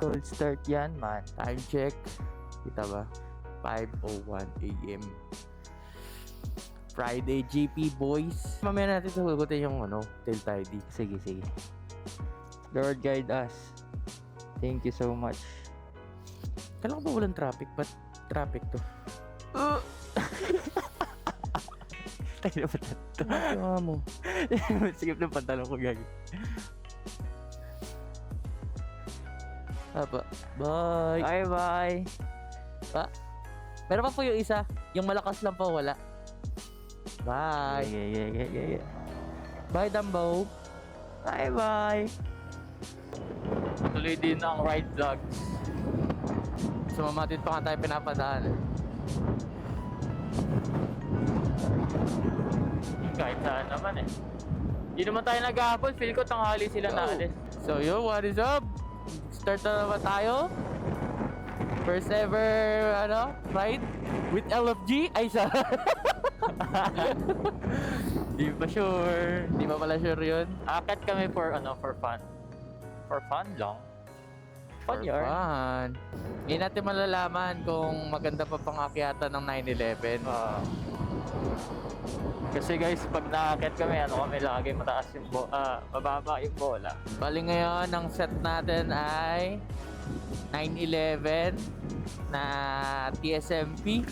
Cold start yan, man. Time check. Kita ba? 5:01 AM. Friday GP, boys. Mamaya natin sagutin yung tail tidy. Sige. Lord guide us. Thank you so much. Kailan ko ba walang traffic? Ba't traffic to? Tayo na ba ito? Ano mo? Sikip ng pantalon ko, gagi. Bye. Bye. Meron pa po yung isa. Yung malakas lang pa wala. Bye. Yeah. Bye, Dumbo. Bye. Tuloy din ang ride vlogs. Sumamatid pa nga tayo pinapadaan. Kahit saan naman eh. Hindi naman tayo nag-aapol. Feel ko tanghali sila naalis. So what is up? Start na naman tayo. First ever ride with LFG. Ay sa Di pa sure. Di pa pala sure yun. Akit kami for fun. For fun lang. Fun. Hindi natin malalaman kung maganda pa pang akyatan ng 911. Kasi guys, pag naakit kami, kami lagi mataas yung mababa yung bola. Bali ngayon, ang set natin ay 911 na TSMP.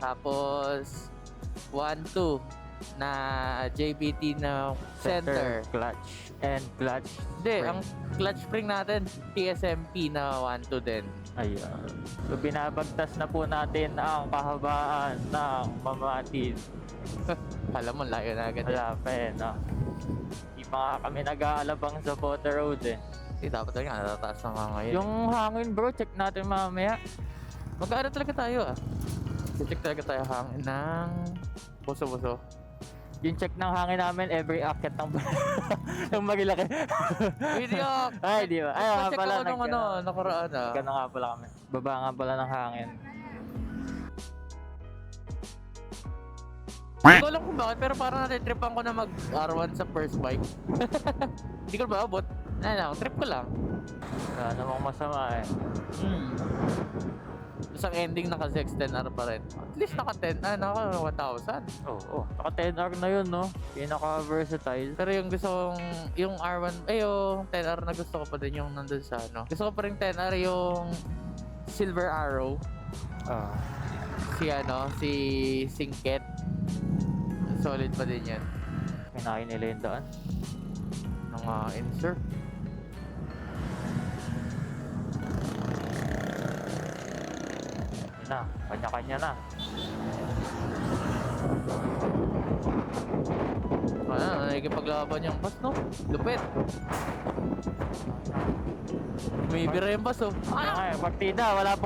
Tapos 1-2 na JBT na center. Clutch and clutch. Hindi, ang clutch spring natin TSMP na 1-2 din. Ayan. So binabagtas na po natin ang kahabaan ng mamatid. Alam mo, layo na agad. Wala pa no? Di pa nga kami nag-aalabang sa Potter Road Dapat talaga, natataas na nga ngayon. Yung hangin bro, check natin mamaya. Mag-aara talaga tayo check talaga tayo hangin ng buso-buso. Yung check ng hangin namin, every akit ng yung magilaki. Video! Ay, di ba? Ay, check pala. ako nung nakaraan Gano'n nga pala kami. Baba nga pala ng hangin. Hindi ko alam kung bakit, pero parang natitripan ko na mag-R1 sa first bike. Hindi ko ba abot? Trip ko lang. Wala namang masama Tapos ang ending naka-610R pa rin. At least naka-1,000. Oo. Naka 10R na yun, no? Pinaka-versatile. Pero yung gusto kong, yung R1, yung 10R na gusto ko pa din yung nandun sa Gusto ko pa rin 10R yung Silver Arrow. Si Singket. Solid pa din yan. Kinain nila yung daan. Insert. Na, kanya-kanya na. Nakikipaglaban yung bus, no? Lupit. Umibira yung bus, Partida, wala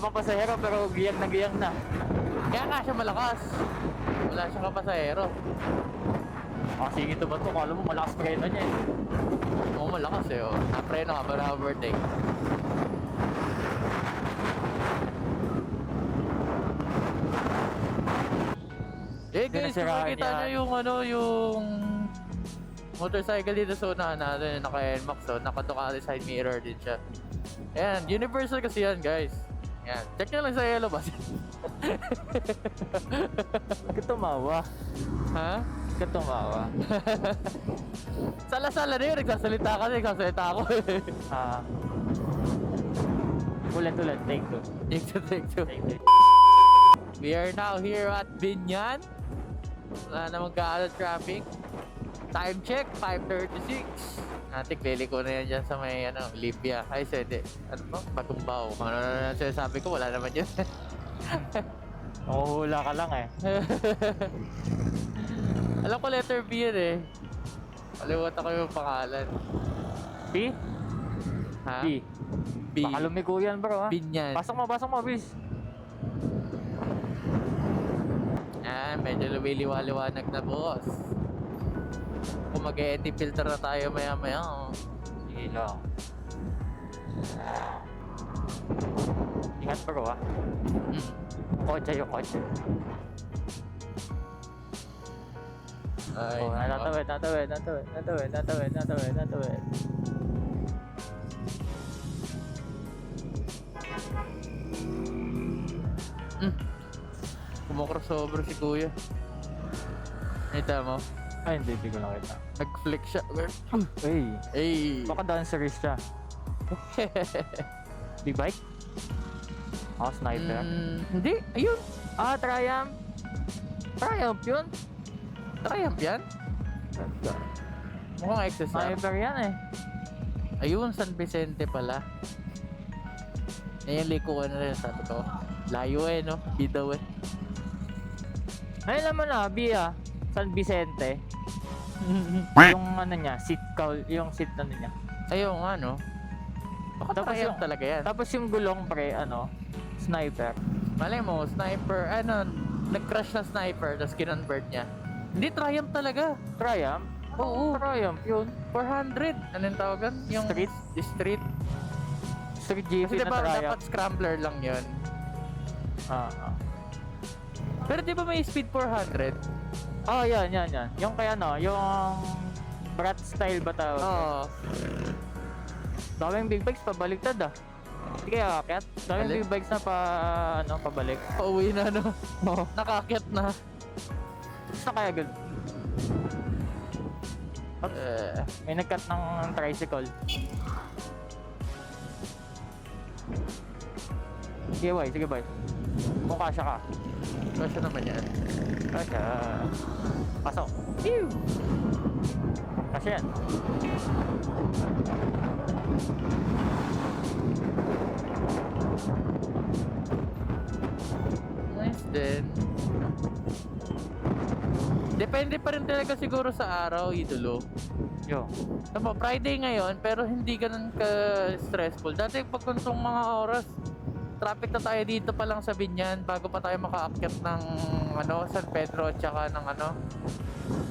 pang pasahero pero giyang na. Kaya nga siya malakas. Wala siyang kapasahero. Sige to ba to? Kala mo malakas preno niya Oo, malakas Napreno nga para overtake. Guys, makikita nyo yung motorcycle dito sa unahan natin, naka-NMAX naka-Ducati side mirror din siya. Ayan, universal kasi yan guys. Ayan, check nyo lang sa yellow bus. Bakit tumawa? Ha? Bakit tumawa? Sala-sala na yun, nagsasalita ako Ulit, take two. We are now here at Binyan. Wala na magkaala traffic. Time check, 5:36. Natik, liliko na yan dyan sa may Libya. Ay, sede. Batumbaw. Ano na sinasabi ko, wala naman yun. Nakuhula ka lang Alam ko letter B yan Kalimutan ko yung pangalan. B? Ha? B. Baka lumiko yan bro Binyan. Pasok mo, bis. Medyo lumiliwa-liwanag na boss. Kung mag-e-filter na tayo maya-maya. Sige lang. Ingat bro Kotse yung kotse. Ay, natawid. crossover si kuya. Nakita mo? Ay, hindi ko nakita. Nag-flick siya. Uy, Ay! baka dancerist siya. B-bike? Oh, sniper. Hindi, ayun. Ah, Triumph. Triumph yun? Triumph yan. Mukhang XSR. Sniper yan eh. Ayun, San Vicente pala. Ayan, likuan na rin sa to. Layo eh, no? Bidaw eh. Ay, naman na, Bia. San Vicente. Yung ano niya, seat cowl, yung seat ano niya. Ayun, ano? Baka Tapos Triumph yung- talaga yan. Tapos yung gulong pre, ano, sniper. Malay mo, sniper, ano, nag-crash na sniper, tapos kinonvert niya. Hindi, Triumph talaga. Triumph? Oo, Triumph yun. 400. Anong tawagan? Yung Street? Street. Street GP Kasi na diba, dapat Triumph. scrambler lang yon. Ah, Pero di ba may speed 400? oh, yan. Yung kaya ano, yung brat style ba tawag? Oo. Daming big bikes pabaliktad ah. Hindi kaya akyat? Daming Alin? big bikes na pa, ano, pabalik. Pauwi na, no? Oo. Nakakyat na. Gusto kaya good. May nag-cut ng tricycle. Sige boy. Kung kasya ka. Kasya naman yan. Kasya. Pasok. Pew! Kasya yan. Nice din. Depende pa rin talaga siguro sa araw, idolo. Yo. Tama, Friday ngayon, pero hindi ganun ka-stressful. Dati pagkuntong mga oras, traffic na tayo dito pa lang sa Binyan bago pa tayo makaakyat ng ano, San Pedro at saka ng ano,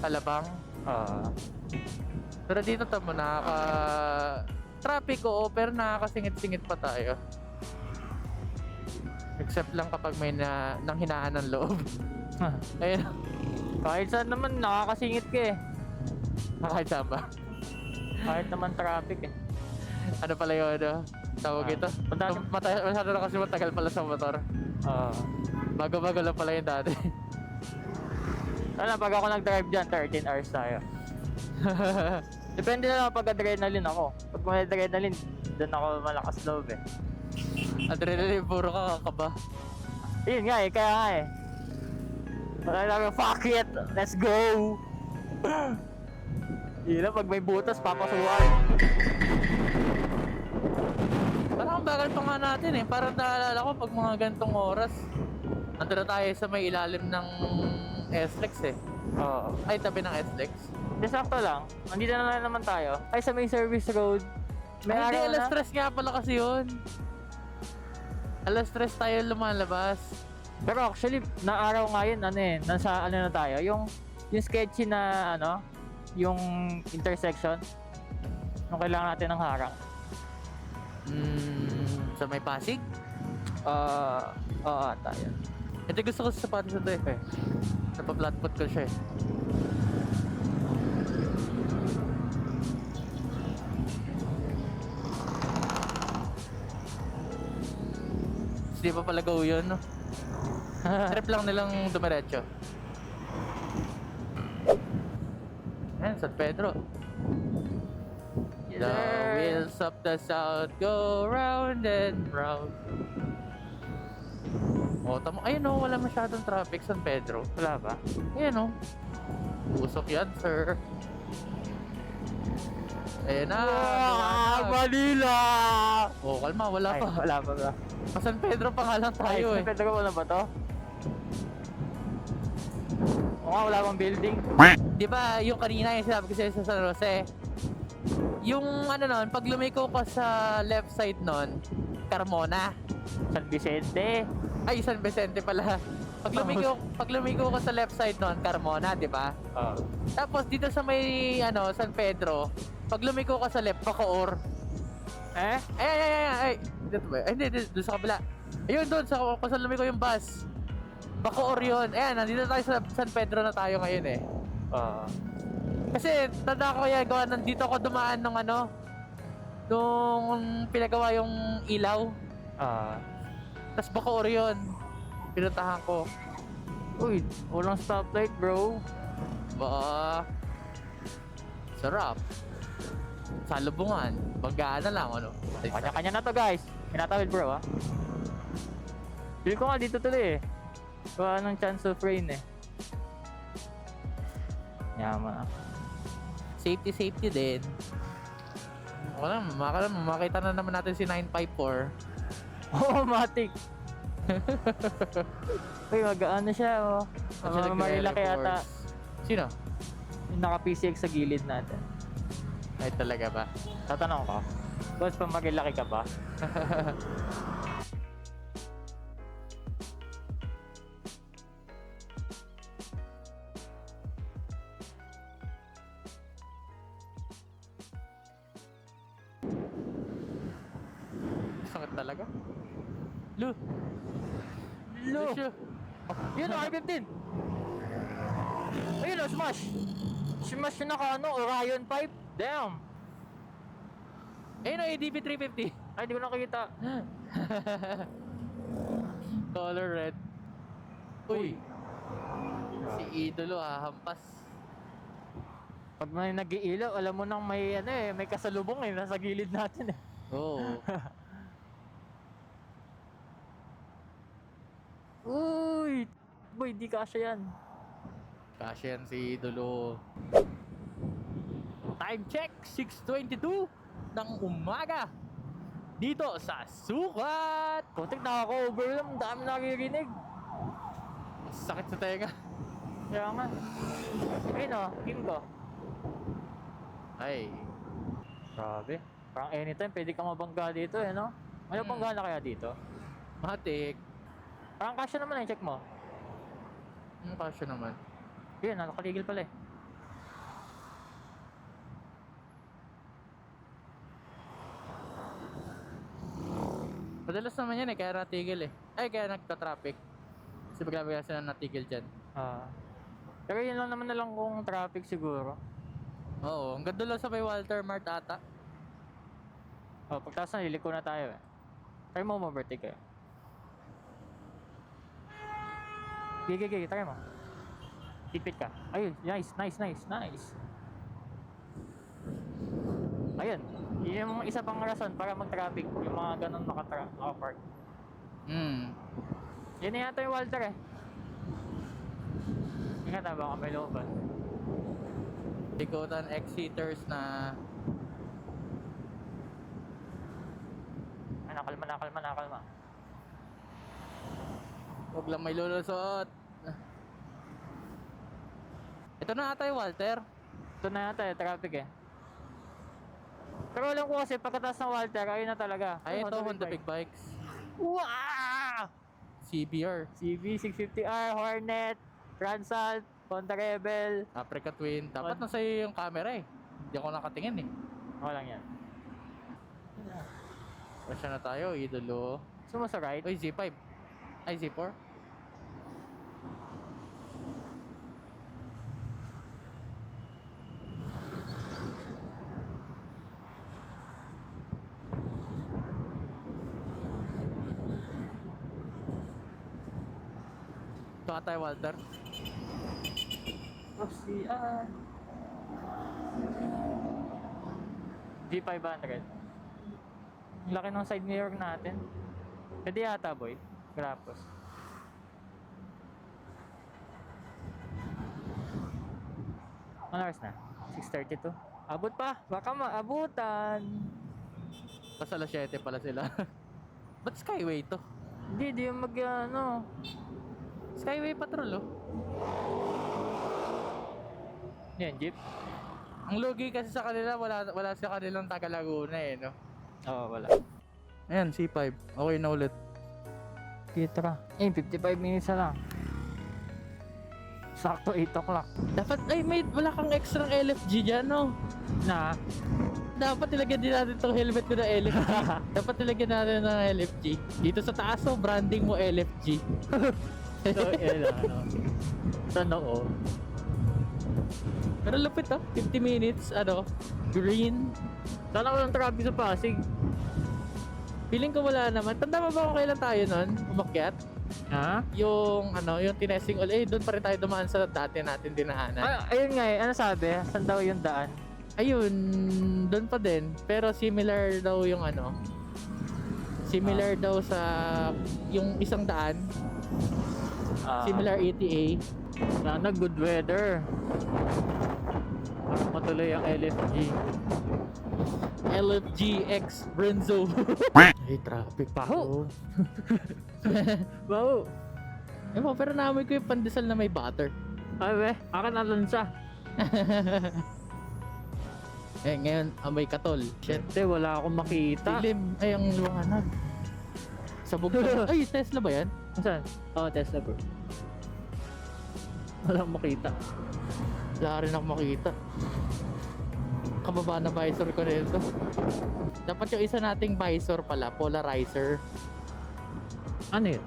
Alabang. Ah. Pero dito tamo traffic oo, pero nakakasingit-singit pa tayo. Except lang kapag may nanghinaan ng loob. Ayun, Kahit saan naman nakakasingit ka eh. kahit saan ba? Kahit naman traffic eh. Ano pala yun, ano? Tawag ito? Masyado na kasi matagal pala sa motor. Ah. Bago-bago lang pala yung dati. Sana pag ako nag-drive dyan, 13 hours tayo. Depende na lang pag adrenaline ako. Pag may adrenaline, doon ako malakas loob eh. Adrenaline, puro ka kakaba. Yun nga eh, kaya nga eh. Wala lang, fuck it! Let's go! Yun lang, pag may butas, papasukan. Parang ang bagal pa nga natin eh. Parang naalala ko pag mga gantong oras, nandun na tayo sa may ilalim ng SLEX eh. Oo. Ay, tabi ng SLEX. Di sakto lang. Nandito na naman tayo. Ay, sa may service road. May Ay, hindi, araw alas na. stress nga pala kasi yun. Alas stress tayo lumalabas. Pero actually, na araw nga yun, ano eh, nasa ano na tayo, yung sketchy na ano, yung intersection, yung kailangan natin ng harang. Sa may Pasig? Oo, ata yun. Ito gusto ko sa sapatos ito eh. Napaplatpot ko siya eh. Di pa pala go yun, no? Trip lang nilang dumiretso. Ayan, San Pedro. The wheels of the south go round and round. Oh, tamo. Ayun oh, wala masyadong traffic San Pedro. Wala ba? Ayan oh. Usok yan, sir. Ayan na. liwanag. Manila! Oh, kalma, wala Ay, pa. wala pa ba? Pa San Pedro pa nga lang tayo Ay, eh. Pedro mo na ba to? Oo nga, wala pang building. Di ba yung kanina yung sinabi ko sa'yo sa San Jose? Yung ano nun, pag lumiko ka sa left side nun, Carmona. San Vicente. Ay, San Vicente pala. Pag lumiko ka sa left side nun, Carmona, di ba? Oo. Tapos dito sa may ano, San Pedro, pag lumiko ka sa left, Bacoor. Eh? Ay. Dito ba? Ay, hindi, doon sa kabila. Ayun doon, kung saan lumiko yung bus. Bacoor yun. Ayan, nandito tayo sa San Pedro na tayo ngayon eh. Oo. Kasi, tanda ko yan, gawa, nandito ako dumaan nung ano, nung pinagawa yung ilaw. Ah. Tapos Bacoor yun. Pinuntahan ko. Uy, walang stoplight bro. Ba, sarap. Salubungan. Banggaan na lang, ano? Kanya-kanya na to guys. Pinatawid bro Feel ko nga dito tuloy Kung anong chance of rain Yaman Safety din. Wala, makita na naman natin si 954. Oh, matik. Uy, mag-ano siya Marilaki ata. Sino? Yung naka-PCX sa gilid natin. Ay, talaga ba? Tatanong ko. Boss, pa Marilaki ka ba? Sakit talaga. Lu! Lo! Siya. Yun R15! Ayun smash! Smash yung Orion pipe. Damn! Ayun o, ADP 350. Ay, hindi ko nakikita. Color red. Uy! Si Idolo hampas. Pag may nag-iilaw, alam mo nang may may kasalubong nasa gilid natin Oo. Uy! Boy, di kasya yan. Kasya yan si Idolo. Time check, 6:22 ng umaga. Dito sa Sukat. Kuntik nakaka-overwhelm, dami naririnig. Sakit sa tenga. Kaya nga. Ayun team ko. Ay. Grabe. Parang anytime pwede ka mabangga dito no? Ano bangga na kaya dito? Matik. Parang kasya naman check mo. Kasya naman. Yun, nakaligil pala Madalas naman yan kaya natigil Ay, kaya nagka-traffic. Kasi bigla sila natigil dyan. Pero yun lang naman na lang kung traffic siguro. Oo, ang ganda lang sa may Walter Mart ata. Pagtaas na, liliko na tayo Try mo overtake Gigi, try mo. Tipit ka. Ayun, nice. Ayun, yun yung isa pang rason para mag-traffic. Yung mga ganun naka-park. Yun na yata yung Walter Ingat baka may looban. Tikutan X-seaters na Nakalma. huwag lang may lulusot. Ito na ata yung Walter. Ito na yata traffic Pero alam ko kasi pagkataas ng Walter, ayun na talaga. Ay, ito Honda Big Bikes. Wow! CBR. CB650R, Hornet, Transalt, Honda Rebel. Africa Twin. Dapat nasa iyo yung camera Hindi ako nakatingin Walang yan. Pasya na tayo, Idolo. Sumo sa right? Uy, Z5. Ay, Z4. Ito ata yung Walter. G500. Ang laki ng side mirror natin. Pwede yata boy. Grapos. Ano oras na? 6:32. Abot pa. Baka maabutan. Tapos alas 7 pala sila. Ba't Skyway to? Hindi, di yung Skyway Patrol Yan, jeep. Ang lugi kasi sa kanila, wala sa kanilang taga Laguna no? Oo, wala. Ayan, C5. Okay na ulit. Kitra. 55 minutes na lang. Sakto 8 o'clock. Dapat, wala kang extra LFG dyan, no? Na? Dapat ilagyan din natin itong helmet ko na LFG. Dapat ilagyan natin ng LFG. Dito sa taas, branding mo LFG. So, Totoo. Pero lupit 50 minutes, green. Sana walang traffic sa Pasig. Feeling ko wala naman. Tanda mo ba kung kailan tayo nun? Umakyat? Ha? Yung ano, yung tinesting ulit, doon pa rin tayo dumaan sa dati natin dinaanan. Ayun nga eh, ano sabi? Saan daw yung daan? Ayun, doon pa din. Pero similar daw yung ano. Similar daw sa yung isang daan. Similar ETA. Sana good weather. Para matuloy ang LFG. LFGX Brenzo. Ay, traffic. Baho. Wow. Ewan, pero naamoy ko yung pandesal na may butter. Ay be, akin nalan siya. Eh, ngayon, amoy katol. Shit. Hindi, wala akong makita. Dilim. Ay, ang liwanag. Sabog pa. Ay, Tesla ba yan? Saan? Oo, Tesla bro. Wala akong makita. Wala rin ako makita. Kababa na visor ko nito. Dapat yung isa nating visor pala, polarizer. Ano yun?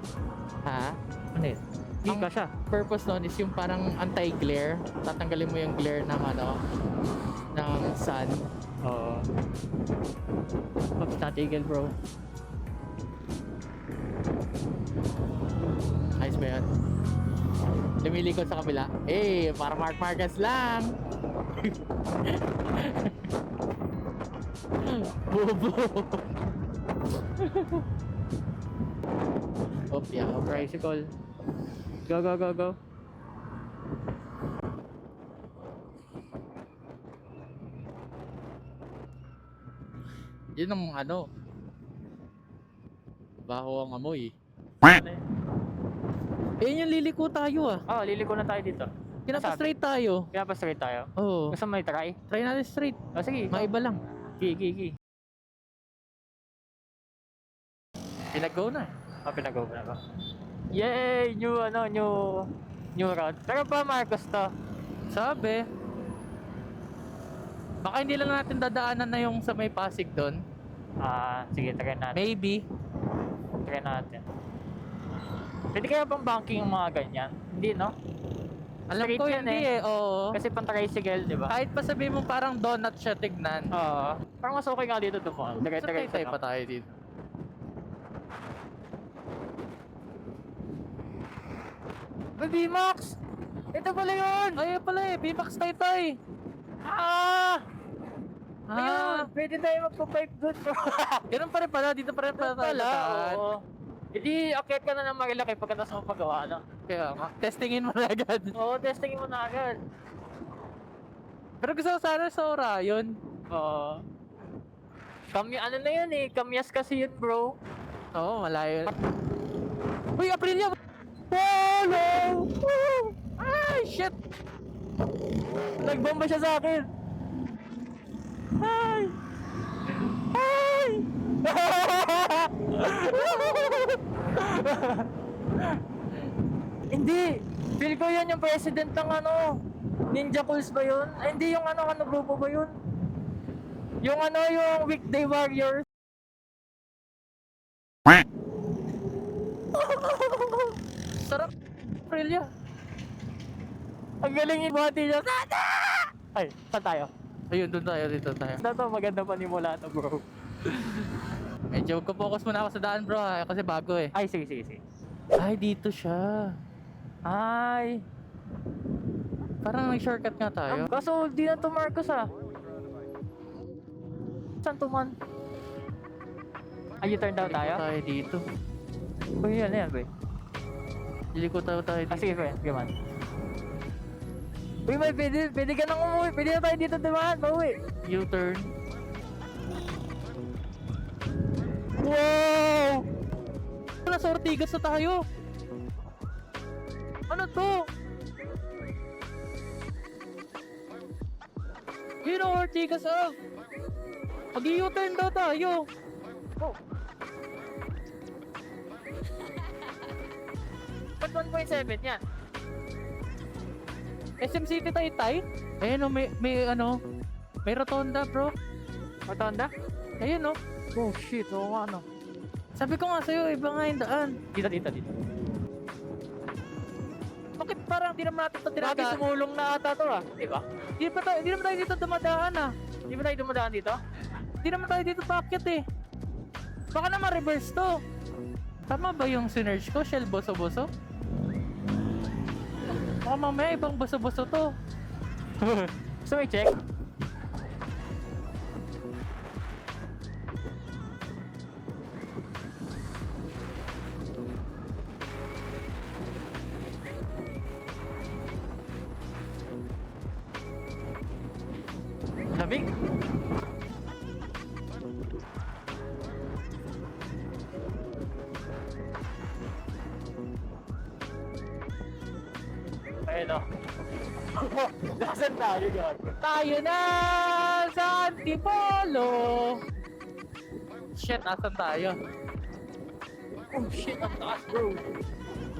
Ha? Ano yun? Hindi Ang- ka siya. Purpose nun is yung parang anti-glare. Tatanggalin mo yung glare ng ano, ng sun. Oo. Oops, natigil bro. Ayos ba yun? Lumilikod sa kabila. Eh, para Mark Marquez lang. Bobo. Oh, yeah, okay. Tricycle. Go, go, go, go. Yun ang ano. Baho ang amoy. Ano yun? Eh, yung liliko tayo ah. Oh, liliko na tayo dito. Pinapa-straight tayo. Kaya pa straight tayo. Oo. Gusto mo may try? Try natin straight. Oh, sige. Maiba lang. Gi. Pinag-go na. Oh, pinag-go na ba? Yay! New route. Pero pa Marcos to. Sabi. Baka hindi lang natin dadaanan na yung sa may Pasig doon. Sige, try natin. Maybe. Try natin. Pwede kaya bang banking yung mga ganyan? Hindi, no? Alam Straight ko yan hindi eh. Oo. Kasi pang tricycle, di ba? Kahit pa sabihin mo parang donut siya tignan. Oo. Parang mas okay nga dito dumaan. Sakay Dire-diretso pa na. tayo dito. Max! Ito pala yun! Ay, pala eh. B-Max Taytay. Ah! Ah. Ayun! Pwede tayo magpa-pipe doon, bro. Ganun pa rin pala. Dito pa rin pala tayo dadaan. Oo. Hindi, akyat ka na ng Marilaki pagkatapos mo pagawa, no? Kaya nga. Testingin mo na agad. Oo, testingin mo na agad. Pero gusto ko sana sa Orion. Oo. Ano na yun eh, kamyas kasi yun, bro. Oo, malayo. Uy, Aprilia! Follow! Woo! Ay, shit! Nagbomba siya sa akin! Ay! Ay! Hindi! Feel ko yun yung president ng ano, Ninja Cools ba yun? Ay, hindi yung ano grupo ba yun? Yung ano, yung Weekday Warriors. Sarap! Aprilia! Ang galing yung bati niya. Tata! Ay, saan tayo? Ayun, doon tayo, dito tayo. Ito to, maganda panimula to, bro. Medyo focus muna ako sa daan bro kasi bago eh. Ay, sige. Ay, dito siya. Ay. Parang nag-shortcut nga tayo. Kaso, di na to Marcos ah. Saan to man? Ay, you turn down tayo? Tayo dito. Uy, yan, boy. Liliko tayo dito. Sige, friend. Sige man. Uy, may pwede ka nang umuwi. Pwede na tayo dito dumaan. Pauwi. U-turn. Wow! Nasa Ortigas na tayo. Ano to? Yun ang Ortigas off. Mag-U-turn daw tayo. Oh. Ba't 1.7 yan? SM City Taytay. Ayun oh, may ano, may rotonda bro. Matonda? Ayun oh. Oh shit, oo nga ano. Sabi ko nga sa'yo, iba nga yung daan. Dito. Bakit parang di naman natin ito Lagi dinadaan? sumulong na ata to ah. Diba? Di naman tayo dito dumadaan ah. Di ba tayo dumadaan dito? Di naman tayo dito paakyat eh. Baka naman reverse to. Tama ba yung sinerge ko? Shell boso-boso? Baka mamaya ibang boso-boso to. Gusto mo i-check? Lamig. Ayun o. Nasaan tayo yun? Tayo na sa Antipolo! Shit, asan tayo? Oh shit, ang taas bro.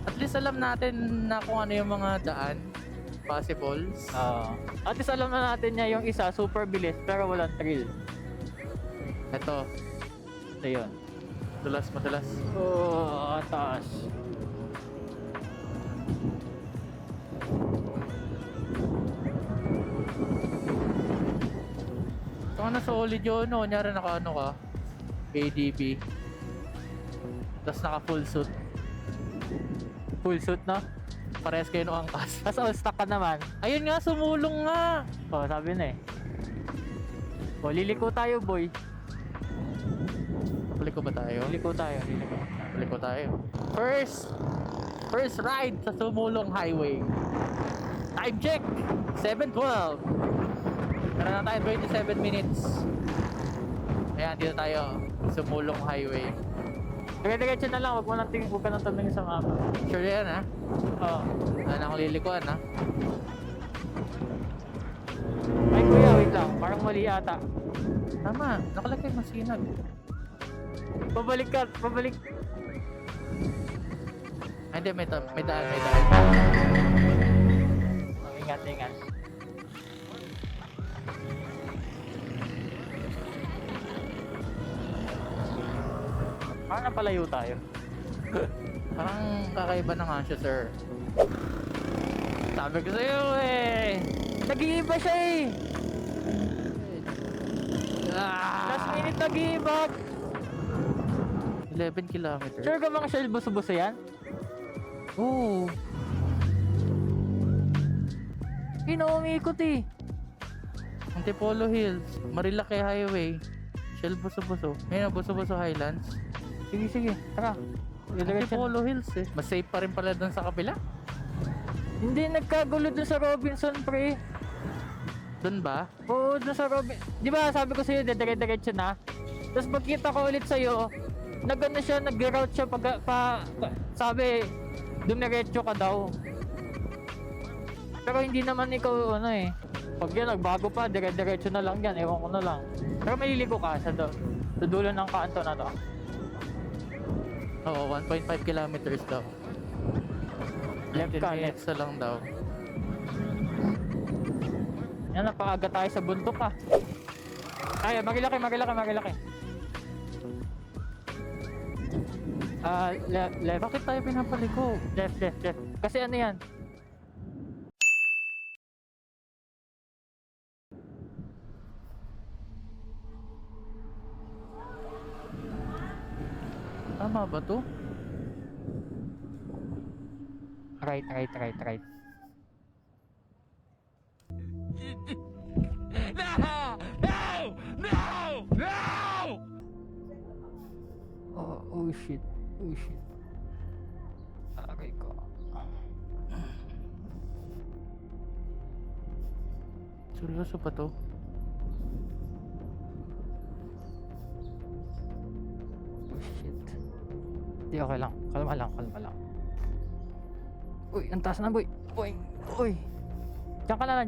At least alam natin na kung ano yung mga daan. Possibles. At least alam na natin niya yung isa, super bilis pero walang thrill. Ito, So yun. madalas. Oh, ang taas. Ito ka na solid yun, no? Kunyari naka ano ka, ADB. Tapos naka full suit. Full suit na. Parehas kayo nung angkas. Tapos all stock ka naman. Ayun nga, sumulong nga! Oh, sabi na eh. Oh, liliko tayo boy. Paliko ba tayo? Liliko tayo, liliko. Paliko tayo. First ride sa Sumulong Highway. Time check! 7:12. Meron na tayo 27 minutes. Ayan, dito tayo. Sumulong Highway. Dire-diretso na lang, huwag ka nang tabingin sa mapa. Sure yan, ha? Oo. Ano akong lilikuan, ha? Ay kuya, wait lang. Parang mali ata. Tama, nakalagay masinag. Pabalik ka, pabalik. Ay, hindi, may daan. Oh, ingat, ingat. Parang napalayo tayo. Parang kakaiba na nga siya, sir. Sabi ko sa'yo, eh! Nag-iiba siya eh! Last Ah! minute nag-iiba! 11 kilometers. Sure ka mga shell buso-buso yan? Oo. Umiikot eh. Antipolo Hills, Marilake Highway, Shell Buso-Buso. Ngayon, Buso-Buso Highlands. Sige, sige. Tara. Diretso. Antipolo Hills eh. Mas safe pa rin pala doon sa kabila. Hindi nagkagulo dun sa Robinson, pre. Doon ba? Oo, dun sa Robinson. Di ba sabi ko sa'yo, dire-diretso na? Tapos pagkita ko ulit sa'yo, nag-ano siya, nag-route siya sabi, dumiretso ka daw. Pero hindi naman ikaw, ano eh. Pag yan, nagbago pa, dire-diretso na lang yan, ewan ko na lang. Pero maliligo ka sa dulo ng kanto na to. Oo, 1.5 kilometers daw. Left 15 ka, minutes na lang daw. Yan, napaaga tayo sa bundok ah. Ay, marilaki. Left. Bakit tayo pinapaliko? Left. Kasi ano yan? Tama ba to? Right. No! Oh shit. Aray ko. Seryoso pa to? Oh shit. Di, okay lang. Kalma lang. Uy, ang taas na boy. Uy. Diyan ka na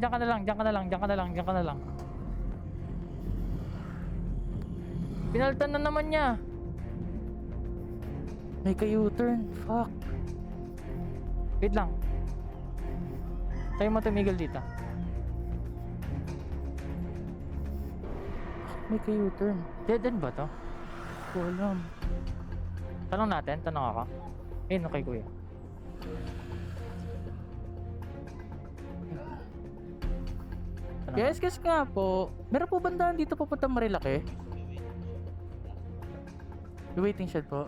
lang. Pinaltan na naman niya. May ka-U-turn. Fuck. Wait lang. Tayo mo tumigil dito. May ka-U-turn. Dead end ba to? Ko alam. Tanong ako. Ayun, okay kuya. Yes, nga po. Meron po bandaan dito papunta Marilake? Yung waiting shed po.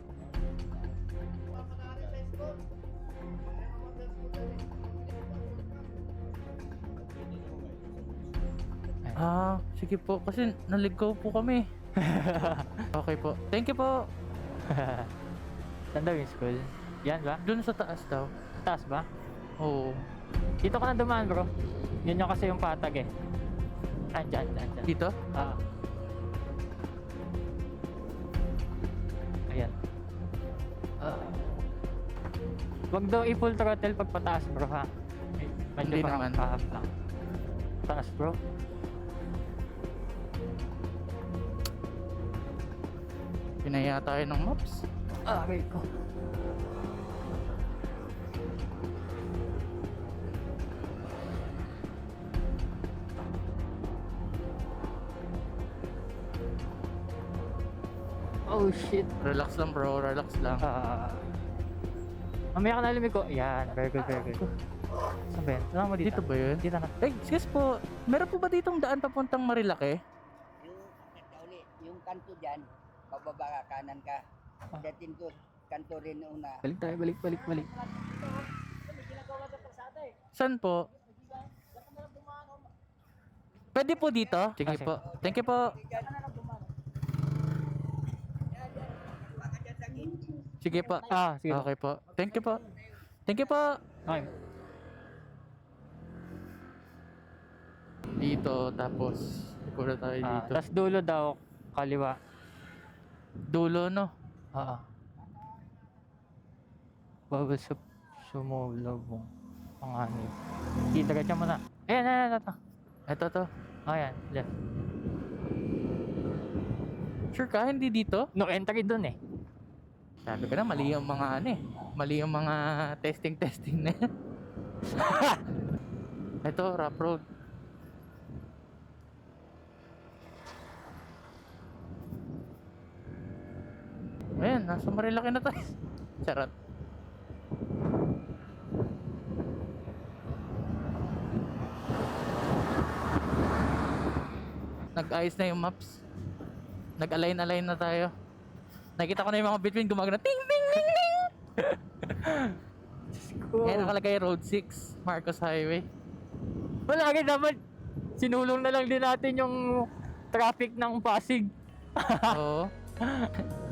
Sige po. Kasi naligaw po kami. Okay po. Thank you po. Saan daw yung school? Yan ba? Doon sa taas daw. Taas ba? Oo. Dito ka na dumaan bro. Yun yung kasi yung patag eh. Dyan. Dito? Ah. Ayan. Wag daw i-full throttle pag pataas bro ha. Hindi parang naman. pahap lang. Taas bro. Pinaya tayo ng maps. Aray ko. Oh shit. Relax lang bro, relax lang. Mamaya ka na lumiko. Yan, very good. Saan ba yan? Saan mo dito? Dito ba yun? Dito na. Excuse po, meron po ba ditong daan papuntang Marilake? Yung kanto dyan, pababa ka, kanan ka. Dating ko, kanto rin una. Balik tayo, balik. Saan po? Pwede po dito? Sige sige. po. Thank you po. Sige po. Sige. Okay po. Thank you po. Thank you po. Okay. Dito, tapos ikura tayo dito. Tapos dulo daw, kaliwa. Dulo, no? Oo. Bawal sa sumulabong panganib. Diretso mo na. Ayan. Ito to. Ayan, left. Sure ka, hindi dito? No entry dun eh. Sabi ko na, mali yung mga ano eh. Mali yung mga testing na yan. Ito, rough road. Ayan, nasa Marilaki na tayo. Charot. Nag-ayos na yung maps. Nag-align na tayo. Nakita ko na yung mga between gumagana. Ting, ting, ting, ting! Ngayon nakalagay Road 6, Marcos Highway. Wala rin naman. Sinulong na lang din natin yung traffic ng Pasig. Oo.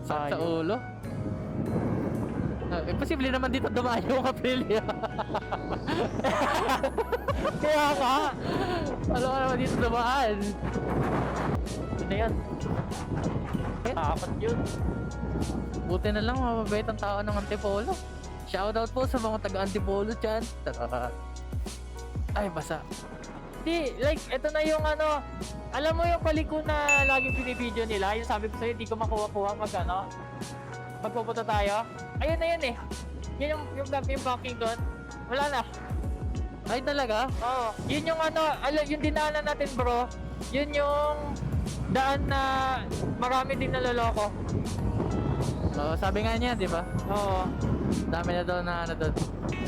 Sa Sayang. ulo. Posible naman dito dumayo yung Aprilia. Kaya ka. Alam ka naman dito dumaan. Ano yan? Takot yun. Buti na lang mababait ang tao ng Antipolo. Shoutout po sa mga taga-Antipolo dyan. Tara. Ay, basa. Di, like, ito na yung ano, alam mo yung paliko na laging binibideo nila, yung sabi ko sa'yo, di ko makuha-kuha pag ano, magpupunta tayo. Ayun na yun eh. Yun yung backing doon. Wala na. Ay, talaga? Oo. Yun yung ano, yung dinaanan natin bro, yun yung daan na marami din naloloko. Oo, sabi nga niya, di ba? Oo. Dami na daw na ano doon.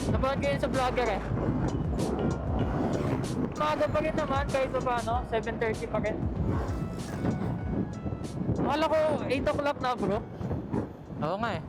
Napanood ko yun sa vlogger eh. Maaga pa rin naman kahit pa paano, 7:30 pa rin. Akala ko 8 o'clock na bro. Oo nga eh.